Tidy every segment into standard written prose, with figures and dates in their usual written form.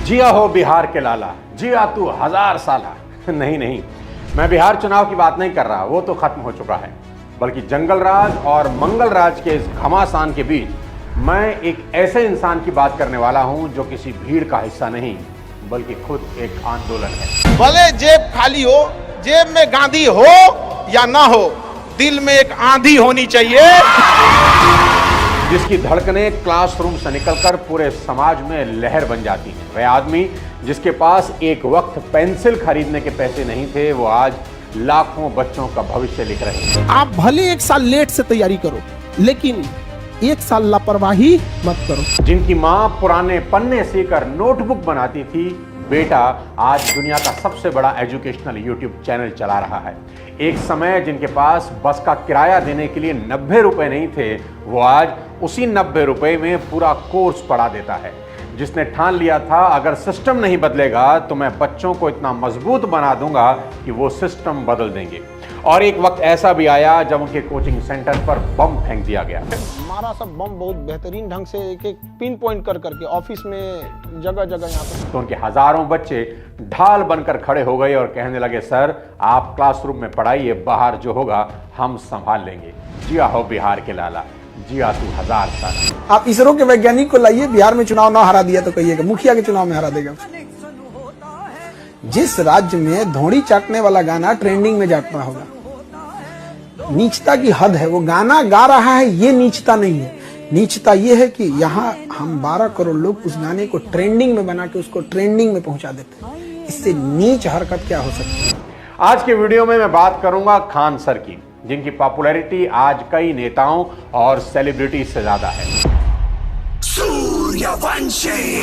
जिया हो बिहार के लाला, जिया तू 1000 साला। नहीं नहीं, मैं बिहार चुनाव की बात नहीं कर रहा, वो तो खत्म हो चुका है। बल्कि जंगल राज और मंगल राज के इस घमासान के बीच मैं एक ऐसे इंसान की बात करने वाला हूं जो किसी भीड़ का हिस्सा नहीं बल्कि खुद एक आंदोलन है। भले जेब खाली हो, जेब में गांधी हो या ना हो, दिल में एक आंधी होनी चाहिए जिसकी धड़कनें क्लासरूम से निकलकर पूरे समाज में लहर बन जाती हैं। वह आदमी जिसके पास एक वक्त पेंसिल खरीदने के पैसे नहीं थे, वो आज लाखों बच्चों का भविष्य लिख रहे हैं। आप भले 1 साल लेट से तैयारी करो, लेकिन 1 साल लापरवाही मत करो। जिनकी माँ पुराने पन्ने सीकर नोटबुक बनाती थी, बेटा आज दुनिया का सबसे बड़ा एजुकेशनल यूट्यूब चैनल चला रहा है। एक समय जिनके पास बस का किराया देने के लिए 90 रुपए नहीं थे, वो आज उसी 90 रुपए में पूरा कोर्स पढ़ा देता है। जिसने ठान लिया था अगर सिस्टम नहीं बदलेगा तो मैं बच्चों को इतना मजबूत बना दूंगा कि वो सिस्टम बदल देंगे। और एक वक्त ऐसा भी आया जब उनके कोचिंग सेंटर पर बम फेंक दिया गया। हमारा सब बम बहुत बेहतरीन ढंग से एक एक पिन पॉइंट कर करके ऑफिस में जगह जगह यहाँ पर, तो उनके हजारों बच्चे ढाल बनकर खड़े हो गए और कहने लगे, सर आप क्लासरूम में पढ़ाइए, बाहर जो होगा हम संभाल लेंगे। जिया हो बिहार के लाला, जिया तू 1000 साल। आप इसरो के वैज्ञानिक को लाइए, बिहार में चुनाव ना हरा दिया तो कहिएगा मुखिया के चुनाव में हरा देगा। जिस राज्य में धोड़ी चाटने वाला गाना ट्रेंडिंग में जाता होगा, नीचता की हद है। वो गाना गा रहा है, ये नीचता नहीं है। नीचता ये है कि यहाँ हम 12 करोड़ लोग उस गाने को ट्रेंडिंग में बना के उसको ट्रेंडिंग में पहुंचा देते हैं। इससे नीच हरकत क्या हो सकती है? आज के वीडियो में मैं बात करूंगा खान सर की, जिनकी पॉपुलैरिटी आज कई नेताओं और सेलिब्रिटी से ज्यादा है। सूर्यवंशी।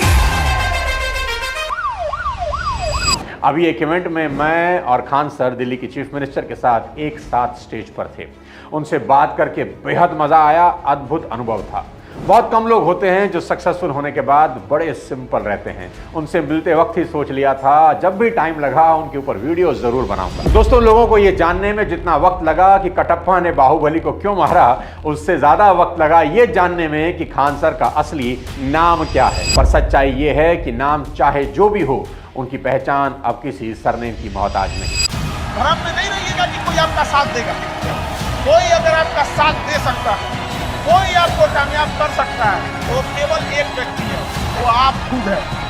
अभी एक इवेंट में मैं और खान सर दिल्ली की चीफ मिनिस्टर के साथ एक साथ स्टेज पर थे। उनसे बात करके बेहद मजा आया, अद्भुत अनुभव था। बहुत कम लोग होते हैं जो सक्सेसफुल होने के बाद बड़े सिंपल रहते हैं। उनसे मिलते वक्त ही सोच लिया था जब भी टाइम लगा उनके ऊपर वीडियो जरूर बनाऊंगा। दोस्तों, लोगों को यह जानने में जितना वक्त लगा कि कटप्पा ने बाहुबली को क्यों मारा, उससे ज्यादा वक्त लगा ये जानने में कि खान सर का असली नाम क्या है। पर सच्चाई ये है कि नाम चाहे जो भी हो, उनकी पहचान अब किसी सरनेम की मोहताज नहीं। भ्रम में नहीं रहिएगा कि कोई आपका साथ देगा। कोई अगर आपका साथ दे सकता है, कोई आपको कामयाब कर सकता है, तो केवल एक व्यक्ति है, वो आप खुद है।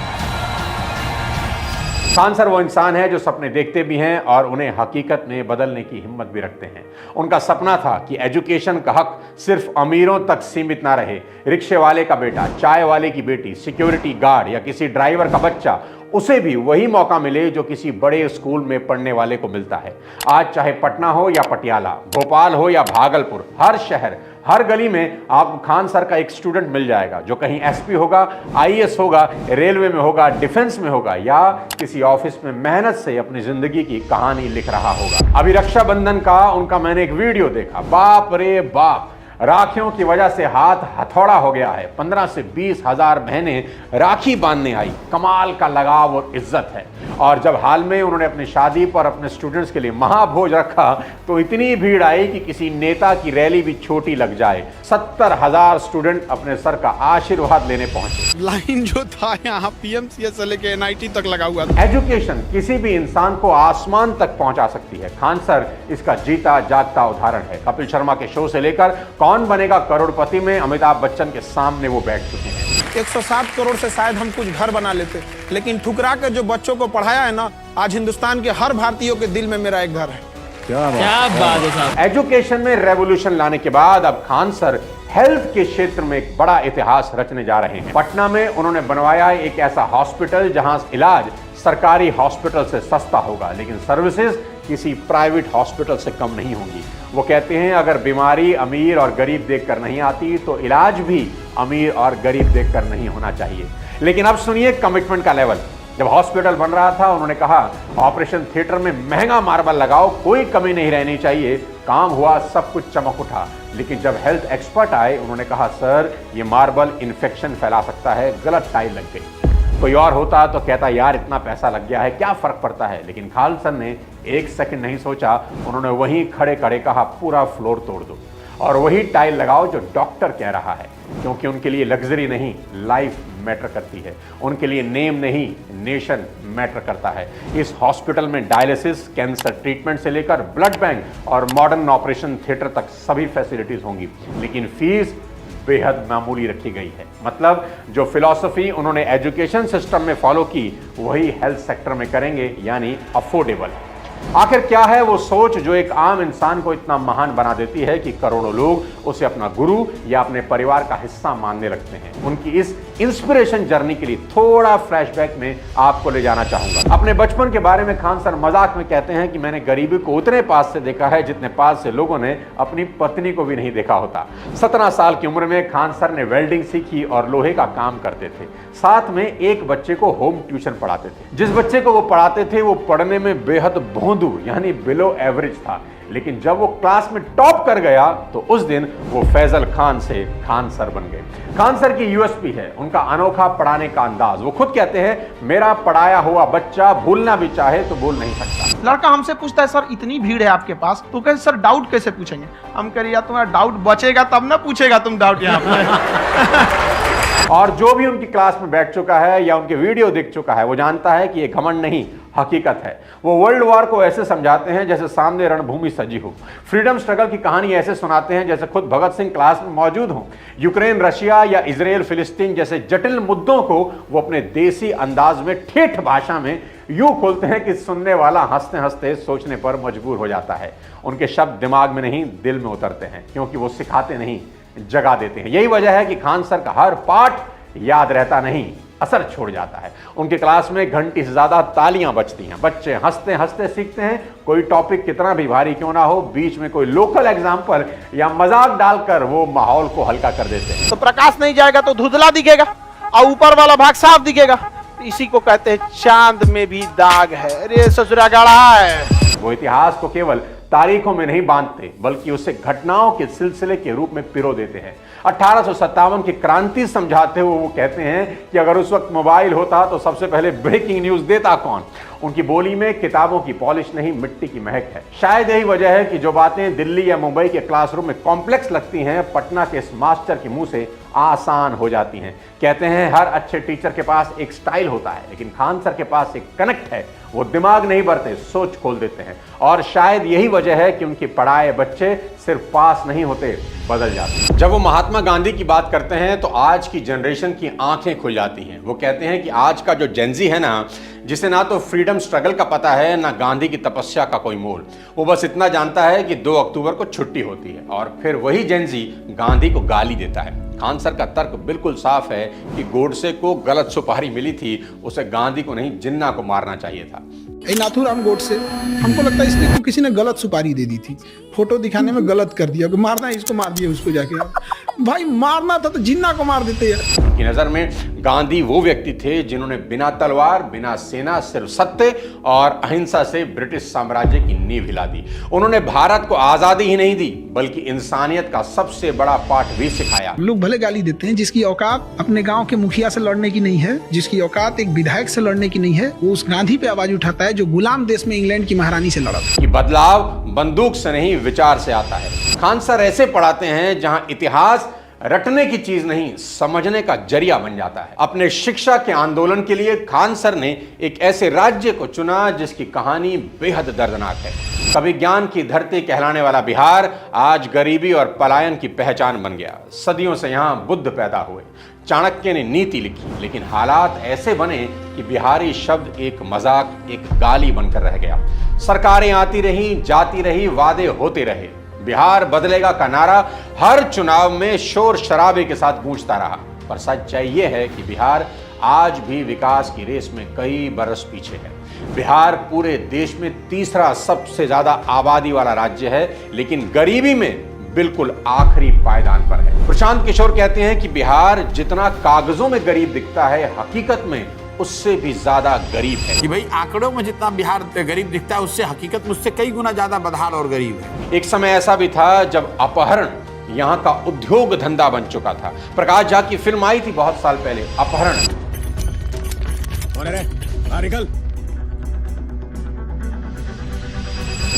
खान सर वो इंसान है जो सपने देखते भी हैं और उन्हें हकीकत में बदलने की हिम्मत भी रखते हैं। उनका सपना था कि एजुकेशन का हक सिर्फ अमीरों तक सीमित ना रहे। रिक्शे वाले का बेटा, चाय वाले की बेटी, सिक्योरिटी गार्ड या किसी ड्राइवर का बच्चा, उसे भी वही मौका मिले जो किसी बड़े स्कूल में पढ़ने वाले को मिलता है। आज चाहे पटना हो या पटियाला, भोपाल हो या भागलपुर, हर शहर, हर गली में आपको खान सर का एक स्टूडेंट मिल जाएगा जो कहीं एसपी होगा, आईएएस होगा, रेलवे में होगा, डिफेंस में होगा या किसी ऑफिस में मेहनत से अपनी जिंदगी की कहानी लिख रहा होगा। अभी रक्षाबंधन का उनका मैंने एक वीडियो देखा, बाप रे बाप, राखियों की वजह से हाथ हथौड़ा हो गया है। 15 से 20 हजार बहनें राखी बांधने आई। कमाल का लगाव और इज्जत है। और जब हाल में उन्होंने अपनी शादी पर अपने स्टूडेंट्स के लिए महाभोज रखा तो इतनी भीड़ आई कि किसी नेता की रैली भी छोटी लग जाए। 70,000 स्टूडेंट अपने सर का आशीर्वाद लेने पहुंचे। लाइन जो था यहाँ पीएमसीएच से लेके एनआईटी तक लगा हुआ था। एजुकेशन किसी भी इंसान को आसमान तक पहुंचा सकती है। खान सर इसका जीता जागता उदाहरण है। कपिल शर्मा के शो से लेकर कौन बनेगा करोड़पति में अमिताभ बच्चन के सामने वो बैठ चुके हैं। 107 करोड़ से शायद हम कुछ घर बना लेते, लेकिन ठुकरा कर जो बच्चों को पढ़ाया है ना, आज हिंदुस्तान के हर भारतीयों के दिल में मेरा एक घर है। क्या बात है साहब। एजुकेशन में रेवोल्यूशन लाने के बाद अब खान सर हेल्थ के क्षेत्र में एक बड़ा इतिहास रचने जा रहे हैं। पटना में उन्होंने बनवाया एक ऐसा हॉस्पिटल जहां इलाज सरकारी हॉस्पिटल से सस्ता होगा, लेकिन सर्विसेज किसी प्राइवेट हॉस्पिटल से कम नहीं होंगी। वो कहते हैं अगर बीमारी अमीर और गरीब देखकर नहीं आती तो इलाज भी अमीर और गरीब देखकर नहीं होना चाहिए। लेकिन अब सुनिए कमिटमेंट का लेवल। जब हॉस्पिटल बन रहा था उन्होंने कहा ऑपरेशन थिएटर में महंगा मार्बल लगाओ, कोई कमी नहीं रहनी चाहिए। काम हुआ, सब कुछ चमक उठा। लेकिन जब हेल्थ एक्सपर्ट आए उन्होंने कहा सर ये मार्बल इन्फेक्शन फैला सकता है, गलत टाइल लग गई। कोई और होता तो कहता यार इतना पैसा लग गया है, क्या फर्क पड़ता है। लेकिन खान सर ने एक सेकंड नहीं सोचा, उन्होंने वहीं खड़े खड़े कहा पूरा फ्लोर तोड़ दो और वही टाइल लगाओ जो डॉक्टर कह रहा है, क्योंकि उनके लिए लग्जरी नहीं लाइफ मैटर करती है। उनके लिए नेम नहीं, नेशन मैटर करता है। इस हॉस्पिटल में डायलिसिस, कैंसर ट्रीटमेंट से लेकर ब्लड बैंक और मॉडर्न ऑपरेशन थिएटर तक सभी फैसिलिटीज होंगी, लेकिन फीस बेहद मामूली रखी गई है। मतलब जो फिलॉसफी उन्होंने एजुकेशन सिस्टम में फॉलो की वही हेल्थ सेक्टर में करेंगे, यानी अफोर्डेबल। आखिर क्या है वो सोच जो एक आम इंसान को इतना महान बना देती है कि करोड़ों लोग उसे अपना गुरु या अपने परिवार का हिस्सा मानने लगते हैं। उनकी इस इंस्पिरेशन जर्नी के लिए थोड़ा फ्लैशबैक में आपको ले जाना चाहूंगा। अपने बचपन के बारे में खान सर मजाक में कहते हैं कि मैंने गरीबी को उतने पास से देखा है जितने पास से लोगों ने अपनी पत्नी को भी नहीं देखा होता। 17 साल की उम्र में खान सर ने वेल्डिंग सीखी और लोहे का काम करते थे। साथ में एक बच्चे को होम ट्यूशन पढ़ाते थे। जिस बच्चे को वो पढ़ाते थे वो पढ़ने में बेहद भोंदू यानी बिलो एवरेज था, लेकिन जब वो क्लास में टॉप कर गया तो उस दिन वो फैजल खान से खान सर बन गए। खान सर की यूएसपी है उनका अनोखा पढ़ाने का अंदाज। वो खुद कहते हैं मेरा पढ़ाया हुआ बच्चा भूलना भी चाहे तो भूल नहीं सकता। लड़का हमसे पूछता है सर इतनी भीड़ है आपके पास, तो कहते सर डाउट कैसे पूछेंगे? हम कह रहे यार तुम्हारा डाउट बचेगा तब ना पूछेगा तुम डाउट यहाँ पे। और जो भी उनकी क्लास में बैठ चुका है या उनके वीडियो देख चुका है वो जानता है कि ये घमंड नहीं, हकीकत है। वो वर्ल्ड वॉर को ऐसे समझाते हैं जैसे सामने रणभूमि सजी हो। फ्रीडम स्ट्रगल की कहानी ऐसे सुनाते हैं जैसे खुद भगत सिंह क्लास में मौजूद हों। यूक्रेन, रशिया या इजराइल, फिलिस्तीन जैसे जटिल मुद्दों को वो अपने देसी अंदाज में ठेठ भाषा में यूं खोलते हैं कि सुनने वाला हंसते हंसते सोचने पर मजबूर हो जाता है। उनके शब्द दिमाग में नहीं दिल में उतरते हैं, क्योंकि वो सिखाते नहीं जगा देते हैं। यही वजह है कि खान सर का हर पाठ याद रहता नहीं, असर छोड़ जाता है। उनके क्लास में घंटी से ज्यादा तालियां बजती हैं। बच्चे हंसते हंसते सीखते हैं। कोई टॉपिक कितना भी भारी क्यों ना हो, बीच में कोई लोकल एग्जाम्पल या मजाक डालकर वो माहौल को हल्का कर देते हैं। तो प्रकाश नहीं जाएगा तो धुंधला दिखेगा और ऊपर वाला भाग साफ दिखेगा। इसी को कहते हैं चांद में भी दाग है। अरे ससुरा गाढ़ा है। वो इतिहास को केवल तारीखों में नहीं बांधते बल्कि उसे घटनाओं के सिलसिले के रूप में पिरो देते हैं। 1857 की क्रांति समझाते हुए वो कहते हैं कि अगर उस वक्त मोबाइल होता तो सबसे पहले ब्रेकिंग न्यूज देता कौन। उनकी बोली में किताबों की पॉलिश नहीं, मिट्टी की महक है। शायद यही वजह है कि जो बातें दिल्ली या मुंबई के क्लासरूम में कॉम्प्लेक्स लगती हैं, पटना के इस मास्टर के मुंह से आसान हो जाती हैं। कहते हैं हर अच्छे टीचर के पास एक स्टाइल होता है, लेकिन खान सर के पास एक कनेक्ट है। वो दिमाग नहीं भरते, सोच खोल देते हैं। और शायद यही वजह है कि उनके पढ़ाए बच्चे सिर्फ पास नहीं होते, बदल जाते। जब वो महात्मा गांधी की बात करते हैं तो आज की जनरेशन की आंखें खुल जाती हैं। वो कहते हैं कि आज का जो जेनजी है ना, जिसे ना तो फ्रीडम स्ट्रगल का पता है ना गांधी की तपस्या का कोई मोल, वो बस इतना जानता है कि 2 अक्टूबर को छुट्टी होती है और फिर वही जेनजी गांधी को गाली देता है। खान सर का तर्क बिल्कुल साफ है कि गोडसे को गलत सुपारी मिली थी, उसे गांधी को नहीं जिन्ना को मारना चाहिए था। नाथूराम गोडसे, हमको लगता है इसलिए किसी ने गलत सुपारी दे दी थी, फोटो दिखाने में गलत कर दिया, मारना है इसको मार दिया उसको जाके। भाई मारना था तो जिन्ना को मार देते यार। उनकी नजर में गांधी वो व्यक्ति थे जिन्होंने बिना तलवार, बिना सेना, सिर्फ सत्य और अहिंसा से ब्रिटिश साम्राज्य की नींव हिला दी। उन्होंने भारत को आजादी ही नहीं दी बल्कि इंसानियत का सबसे बड़ा पाठ भी सिखाया। लोग भले गाली देते हैं, जिसकी औकात अपने गांव के मुखिया से लड़ने की नहीं है, जिसकी औकात एक विधायक से लड़ने की नहीं है, वो उस गांधी पे आवाज उठाता है जो गुलाम देश में इंग्लैंड की महारानी से लड़ा था। कि बदलाव बंदूक से नहीं विचार से आता है। खान सर ऐसे पढ़ाते हैं जहां इतिहास रटने की चीज नहीं, समझने का जरिया बन जाता है। अपने शिक्षा के आंदोलन के लिए खान सर ने एक ऐसे राज्य को चुना जिसकी कहानी बेहद दर्दनाक है। कभी ज्ञान की धरती कहलाने वाला बिहार आज गरीबी और पलायन की पहचान बन गया। सदियों से यहां बुद्ध पैदा हुए, चाणक्य ने नीति लिखी, लेकिन हालात ऐसे बने कि बिहारी शब्द एक मजाक, एक गाली बनकर रह गया। सरकारें आती रही, जाती रही, वादे होते रहे, बिहार बदलेगा का नारा हर चुनाव में शोर शराबे के साथ गूंजता रहा। पर सच्चाई यह है कि बिहार आज भी विकास की रेस में कई बरस पीछे है। बिहार पूरे देश में तीसरा सबसे ज्यादा आबादी वाला राज्य है, लेकिन गरीबी में बिल्कुल आखिरी पायदान पर है। प्रशांत किशोर कहते हैं कि बिहार जितना कागजों में गरीब दिखता है, हकीकत में उससे भी ज्यादा गरीब है। कि भाई आंकड़ों में जितना बिहार गरीब दिखता है, उससे हकीकत मुझसे कई गुना ज्यादा बदहाल और गरीब है। एक समय ऐसा भी था जब अपहरण यहाँ का उद्योग धंधा बन चुका था। प्रकाश झा की फिल्म आई थी बहुत साल पहले, अपहरण।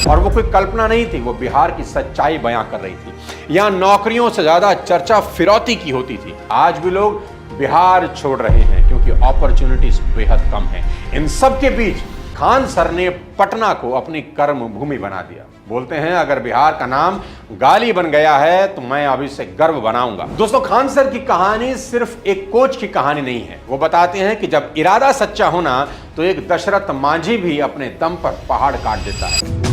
और वो कोई कल्पना नहीं थी, वो बिहार की सच्चाई बयां कर रही थी। यहाँ नौकरियों से ज्यादा चर्चा फिरौती की होती थी। आज भी लोग बिहार छोड़ रहे हैं क्योंकि अपॉर्चुनिटीज बेहद कम हैं। इन सब के बीच खान सर ने पटना को अपनी कर्म भूमि बना दिया। बोलते हैं अगर बिहार का नाम गाली बन गया है तो मैं अब इसे गर्व बनाऊंगा। दोस्तों, खान सर की कहानी सिर्फ एक कोच की कहानी नहीं है। वो बताते हैं कि जब इरादा सच्चा होना तो एक दशरथ मांझी भी अपने दम पर पहाड़ काट देता है।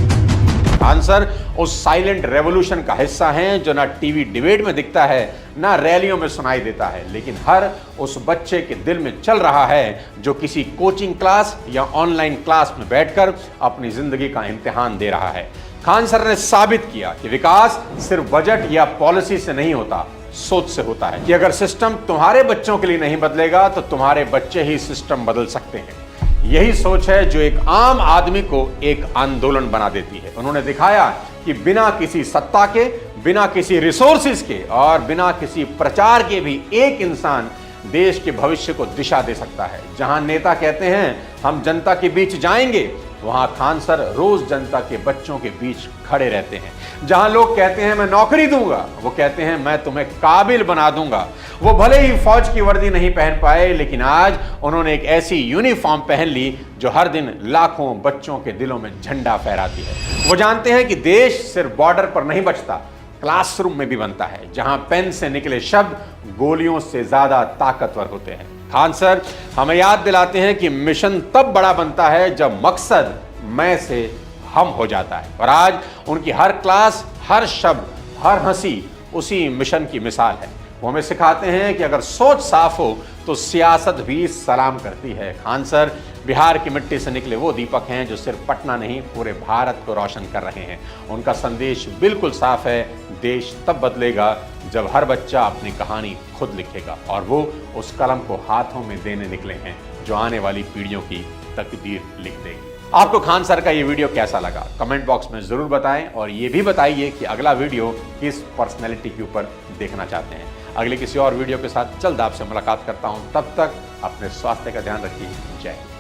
खान सर उस साइलेंट रेवोल्यूशन का हिस्सा हैं जो ना टीवी डिबेट में दिखता है, ना रैलियों में सुनाई देता है, लेकिन हर उस बच्चे के दिल में चल रहा है जो किसी कोचिंग क्लास या ऑनलाइन क्लास में बैठकर अपनी जिंदगी का इम्तिहान दे रहा है। खान सर ने साबित किया कि विकास सिर्फ बजट या पॉलिसी से नहीं होता, सोच से होता है। कि अगर सिस्टम तुम्हारे बच्चों के लिए नहीं बदलेगा तो तुम्हारे बच्चे ही सिस्टम बदल सकते हैं। यही सोच है जो एक आम आदमी को एक आंदोलन बना देती है। उन्होंने दिखाया कि बिना किसी सत्ता के, बिना किसी रिसोर्सेज के और बिना किसी प्रचार के भी एक इंसान देश के भविष्य को दिशा दे सकता है। जहां नेता कहते हैं हम जनता के बीच जाएंगे, वहां खान सर रोज जनता के बच्चों के बीच खड़े रहते हैं। जहां लोग कहते हैं मैं नौकरी दूंगा, वो कहते हैं मैं तुम्हें काबिल बना दूंगा। वो भले ही फौज की वर्दी नहीं पहन पाए, लेकिन आज उन्होंने एक ऐसी यूनिफॉर्म पहन ली जो हर दिन लाखों बच्चों के दिलों में झंडा फहराती है। वो जानते हैं कि देश सिर्फ बॉर्डर पर नहीं बचता, क्लासरूम में भी बनता है, जहां पेन से निकले शब्द गोलियों से ज्यादा ताकतवर होते हैं। खान सर हमें याद दिलाते हैं कि मिशन तब बड़ा बनता है जब मकसद मैं से हम हो जाता है। और आज उनकी हर क्लास, हर शब्द, हर हंसी उसी मिशन की मिसाल है। वो हमें सिखाते हैं कि अगर सोच साफ हो तो सियासत भी सलाम करती है। खान सर बिहार की मिट्टी से निकले वो दीपक हैं जो सिर्फ पटना नहीं, पूरे भारत को रोशन कर रहे हैं। उनका संदेश बिल्कुल साफ है, देश तब बदलेगा जब हर बच्चा अपनी कहानी खुद लिखेगा। और वो उस कलम को हाथों में देने निकले हैं जो आने वाली पीढ़ियों की तकदीर लिख देगी। आपको खान सर का ये वीडियो कैसा लगा कमेंट बॉक्स में जरूर बताएं, और ये भी बताइए कि अगला वीडियो किस पर्सनैलिटी के ऊपर देखना चाहते हैं। अगले किसी और वीडियो के साथ जल्द आपसे मुलाकात करता हूं। तब तक अपने स्वास्थ्य का ध्यान रखिए। जय हिंद।